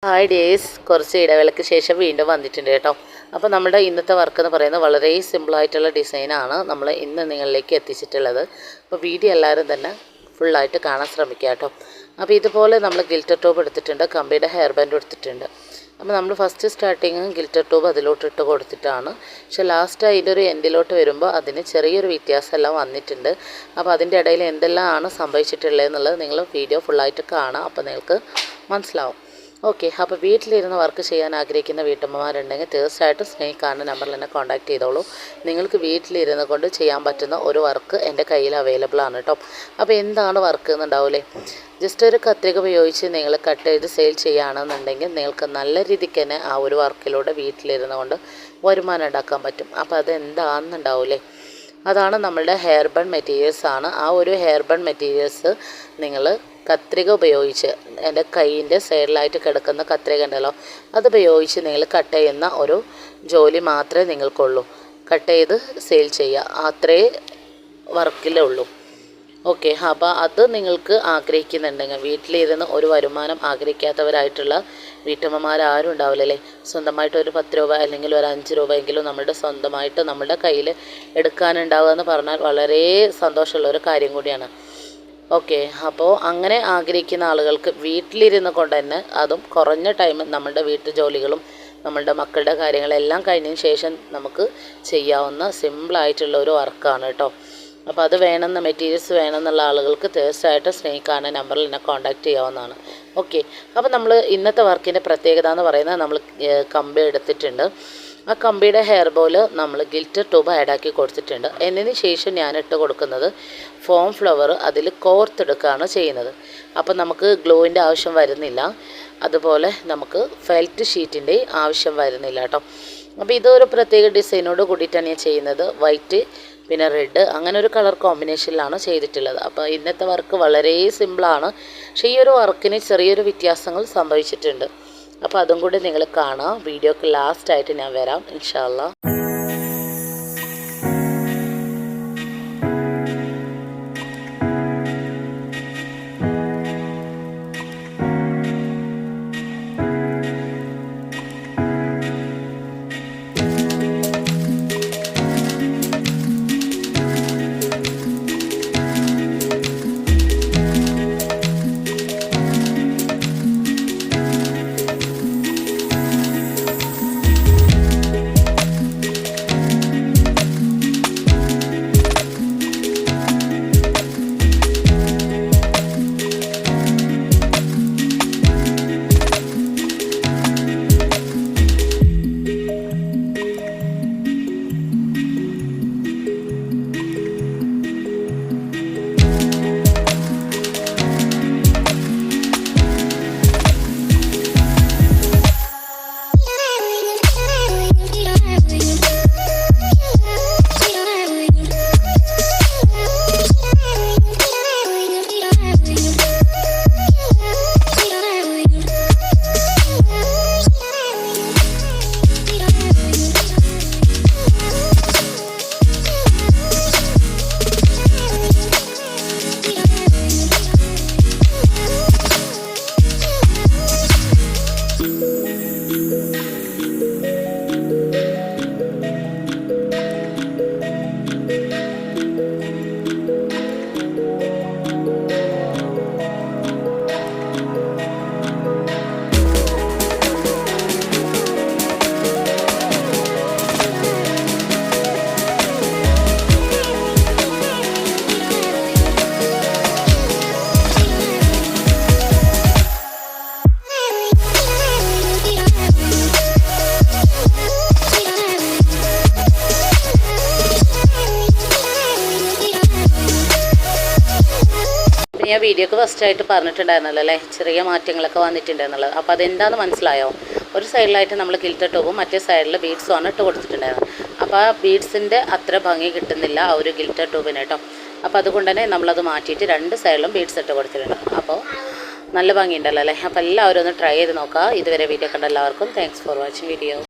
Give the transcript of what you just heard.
Hi days, കുറച്ച് ഇടവേളയ്ക്ക് ശേഷം വീണ്ടും വന്നിട്ടുണ്ട് കേട്ടോ. അപ്പോൾ നമ്മുടെ ഇന്നത്തെ വർക്ക് എന്ന് പറയുന്നത് വളരെ സിമ്പിളായിട്ടുള്ള ഡിസൈനാണ് നമ്മൾ ഇന്ന് നിങ്ങളിലേക്ക് എത്തിച്ചിട്ടുള്ളത്. അപ്പോൾ വീഡിയോ എല്ലാവരും തന്നെ ഫുള്ളായിട്ട് കാണാൻ ശ്രമിക്കുക കേട്ടോ. അപ്പോൾ ഇതുപോലെ നമ്മൾ ഗിൽറ്റർ ട്യൂബ് എടുത്തിട്ടുണ്ട്, കമ്പിയുടെ ഹെയർ ബാൻഡ് എടുത്തിട്ടുണ്ട്. അപ്പോൾ നമ്മൾ ഫസ്റ്റ് സ്റ്റാർട്ടിങ് ഗിൽറ്റർ ട്യൂബ് അതിലോട്ട് ഇട്ട് കൊടുത്തിട്ടാണ്. പക്ഷെ ലാസ്റ്റ് അതിൻ്റെ ഒരു എൻഡിലോട്ട് വരുമ്പോൾ അതിന് ചെറിയൊരു വ്യത്യാസമെല്ലാം വന്നിട്ടുണ്ട്. അപ്പോൾ അതിൻ്റെ ഇടയിൽ എന്തെല്ലാമാണ് സംഭവിച്ചിട്ടുള്ളത് എന്നുള്ളത് നിങ്ങൾ വീഡിയോ ഫുള്ളായിട്ട് കാണാം, അപ്പോൾ നിങ്ങൾക്ക് മനസ്സിലാവും. ഓക്കെ, അപ്പോൾ വീട്ടിലിരുന്ന് വർക്ക് ചെയ്യാൻ ആഗ്രഹിക്കുന്ന വീട്ടമ്മമാരുണ്ടെങ്കിൽ തീർച്ചയായിട്ടും സ്നേഹി കാണുന്ന നമ്പറിൽ തന്നെ കോൺടാക്ട് ചെയ്തോളൂ. നിങ്ങൾക്ക് വീട്ടിലിരുന്ന് കൊണ്ട് ചെയ്യാൻ പറ്റുന്ന ഒരു വർക്ക് എൻ്റെ കയ്യിൽ അവൈലബിൾ ആണ് കേട്ടോ. അപ്പോൾ എന്താണ് വർക്ക് എന്നുണ്ടാവില്ലേ, ജസ്റ്റ് ഒരു കത്രിക ഉപയോഗിച്ച് നിങ്ങൾ കട്ട് ചെയ്ത് സെയിൽ ചെയ്യുകയാണെന്നുണ്ടെങ്കിൽ നിങ്ങൾക്ക് നല്ല രീതിക്ക് തന്നെ ആ ഒരു വർക്കിലൂടെ വീട്ടിലിരുന്ന് കൊണ്ട് വരുമാനം ഉണ്ടാക്കാൻ പറ്റും. അപ്പോൾ അതെന്താണെന്നുണ്ടാവില്ലേ, അതാണ് നമ്മളുടെ ഹെയർ ബൺ മെറ്റീരിയൽസ് ആണ്. ആ ഒരു ഹെയർ ബൺ മെറ്റീരിയൽസ് നിങ്ങൾ കത്രിക ഉപയോഗിച്ച് എൻ്റെ കൈയിൻ്റെ സൈഡിലായിട്ട് കിടക്കുന്ന കത്രിക ഉണ്ടല്ലോ, അതുപയോഗിച്ച് നിങ്ങൾ കട്ട് ചെയ്യുന്ന ഒരു ജോലി മാത്രമേ നിങ്ങൾക്കുള്ളൂ. കട്ട് ചെയ്ത് സെയിൽ ചെയ്യുക, അത്രേ വർക്കിലേ ഉള്ളൂ. ഓക്കെ, അപ്പോൾ അത് നിങ്ങൾക്ക് ആഗ്രഹിക്കുന്നുണ്ടെങ്കിൽ വീട്ടിലിരുന്ന് ഒരു വരുമാനം ആഗ്രഹിക്കാത്തവരായിട്ടുള്ള വീട്ടമ്മമാരും ഉണ്ടാവില്ലല്ലേ, സ്വന്തമായിട്ട് ഒരു 10 രൂപ അല്ലെങ്കിൽ ഒരു 5 രൂപയെങ്കിലും നമ്മുടെ സ്വന്തമായിട്ട് നമ്മുടെ കയ്യിൽ എടുക്കാനുണ്ടാവുക എന്ന് പറഞ്ഞാൽ വളരെ സന്തോഷമുള്ള ഒരു കാര്യം കൂടിയാണ്. ഓക്കെ, അപ്പോൾ അങ്ങനെ ആഗ്രഹിക്കുന്ന ആളുകൾക്ക് വീട്ടിലിരുന്ന് കൊണ്ട് തന്നെ, അതും കുറഞ്ഞ ടൈം നമ്മളുടെ വീട്ടു ജോലികളും നമ്മളുടെ മക്കളുടെ കാര്യങ്ങളെല്ലാം കഴിഞ്ഞതിന് ശേഷം നമുക്ക് ചെയ്യാവുന്ന സിമ്പിളായിട്ടുള്ള ഒരു വർക്കാണ് കേട്ടോ. അപ്പോൾ അത് വേണമെന്ന മെറ്റീരിയൽസ് വേണമെന്നുള്ള ആളുകൾക്ക് തീർച്ചയായിട്ടും സ്നേഹിക്കാன നമ്പറിൽ എന്നെ കോൺടാക്റ്റ് ചെയ്യാവുന്നതാണ്. ഓക്കെ, അപ്പോൾ നമ്മൾ ഇന്നത്തെ വർക്കിൻ്റെ പ്രത്യേകത എന്ന് പറയുന്നത് നമ്മൾ കമ്പി എടുത്തിട്ടുണ്ട്. ആ കമ്പിയുടെ ഹെയർ ബോൾ നമ്മൾ ഗിൽറ്റർ ട്യൂബ് ആഡാക്കി കൊടുത്തിട്ടുണ്ട്. എന്നതിന് ശേഷം ഞാൻ ഇട്ട് കൊടുക്കുന്നത് ഫോം ഫ്ലവർ അതിൽ കോർത്തെടുക്കുകയാണ് ചെയ്യുന്നത്. അപ്പോൾ നമുക്ക് ഗ്ലൂവിൻ്റെ ആവശ്യം വരുന്നില്ല, അതുപോലെ നമുക്ക് ഫെൽറ്റ് ഷീറ്റിൻ്റെ ആവശ്യം വരുന്നില്ല കേട്ടോ. അപ്പോൾ ഇതൊരു പ്രത്യേക ഡിസൈനോട് കൂടിയിട്ടാണ് ഞാൻ ചെയ്യുന്നത്. വൈറ്റ് പിന്നെ റെഡ്, അങ്ങനെ ഒരു കളർ കോമ്പിനേഷനിലാണ് ചെയ്തിട്ടുള്ളത്. അപ്പോൾ ഇന്നത്തെ വർക്ക് വളരെ സിമ്പിളാണ്, പക്ഷേ ഈ ഒരു വർക്കിന് ചെറിയൊരു വ്യത്യാസങ്ങൾ സംഭവിച്ചിട്ടുണ്ട്. അപ്പോൾ അതും കൂടി നിങ്ങൾ കാണാം. വീഡിയോക്ക് ലാസ്റ്റായിട്ട് ഞാൻ വരാം ഇൻഷാ അല്ലാ. ഞാൻ വീഡിയോക്ക് ഫസ്റ്റായിട്ട് പറഞ്ഞിട്ടുണ്ടായിരുന്നല്ലോ അല്ലേ, ചെറിയ മാറ്റങ്ങളൊക്കെ വന്നിട്ടുണ്ടെന്നുള്ളത്. അപ്പോൾ അതെന്താണെന്ന് മനസ്സിലായോ? ഒരു സൈഡിലായിട്ട് നമ്മൾ ഗിൽറ്റർ ട്യൂബും മറ്റേ സൈഡിൽ ബീഡ്സുമാണ് ഇട്ട് കൊടുത്തിട്ടുണ്ടായിരുന്നത്. അപ്പോൾ ആ ബീഡ്സിൻ്റെ അത്ര ഭംഗി കിട്ടുന്നില്ല ആ ഒരു ഗിൽറ്റർ ട്യൂബിന് കേട്ടോ. അപ്പോൾ അതുകൊണ്ട് തന്നെ നമ്മളത് മാറ്റിയിട്ട് 2 സൈഡിലും ബീഡ്സ് ഇട്ട് കൊടുത്തിട്ടുണ്ട്. അപ്പോൾ നല്ല ഭംഗിയുണ്ടല്ലോ അല്ലേ. അപ്പോൾ എല്ലാവരും ഒന്ന് ട്രൈ ചെയ്ത് നോക്കുക. ഇതുവരെ വീഡിയോ കണ്ട എല്ലാവർക്കും താങ്ക്സ് ഫോർ വാച്ചിങ് വീഡിയോ.